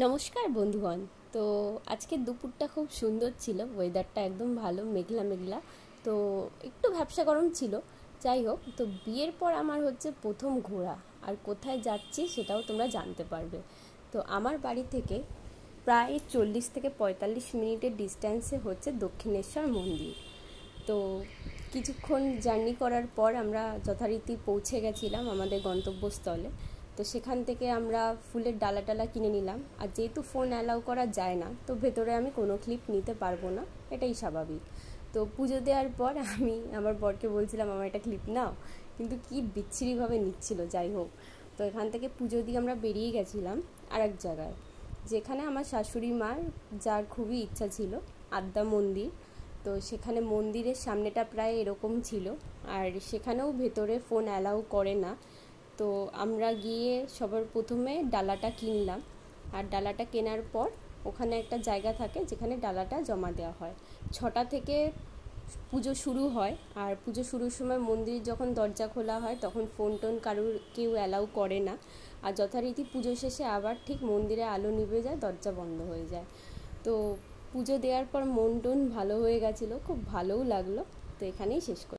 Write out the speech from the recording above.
নমস্কার বন্ধুগণ। তো আজকে দুপুরটা খুব সুন্দর ছিল, ওয়েদারটা একদম ভালো, মেঘলা মেঘলা। তো একটু ভ্যাপসা গরম ছিল। যাই হোক, তো বিয়ের পর আমার হচ্ছে প্রথম ঘোরা, আর কোথায় যাচ্ছি সেটাও তোমরা জানতে পারবে। তো আমার বাড়ি থেকে প্রায় 40 থেকে 45 মিনিটের ডিস্ট্যান্সে হচ্ছে দক্ষিণেশ্বর মন্দির। তো কিছুক্ষণ জার্নি করার পর আমরা যথারীতি পৌঁছে গেছিলাম আমাদের গন্তব্যস্থলে। তো সেখান থেকে আমরা ফুলের ডালা টালা কিনে নিলাম, আর যেহেতু ফোন অ্যালাউ করা যায় না, তো ভেতরে আমি কোনো ক্লিপ নিতে পারবো না, এটাই স্বাভাবিক। তো পুজো দেওয়ার পর আমি আমার বরকে বলছিলাম আমার একটা ক্লিপ নাও, কিন্তু কি বিচ্ছিরিভাবে নিচ্ছিল। যাই হোক, তো এখান থেকে পুজো দিয়ে আমরা বেরিয়ে গেছিলাম আর এক জায়গায়, যেখানে আমার শাশুড়ি মার যার খুবই ইচ্ছা ছিল, আদ্যা মন্দির। তো সেখানে মন্দিরের সামনেটা প্রায় এরকম ছিল, আর সেখানেও ভেতরে ফোন অ্যালাউ করে না। তো আমরা গিয়ে সবার প্রথমে ডালাটা কিনলাম, আর ডালাটা কেনার পর ওখানে একটা জায়গা থাকে যেখানে ডালাটা জমা দেওয়া হয়। 6টা থেকে পুজো শুরু হয়, আর পুজো শুরুর সময় মন্দির যখন দরজা খোলা হয় তখন ফোন টোন কারুর কেউ অ্যালাউ করে না। আর যথারীতি পুজো শেষে আবার ঠিক মন্দিরে আলো নিভে যায়, দরজা বন্ধ হয়ে যায়। তো পুজো দেওয়ার পর মন টন ভালো হয়ে গেছিলো, খুব ভালোও লাগলো। তো এখানেই শেষ করি।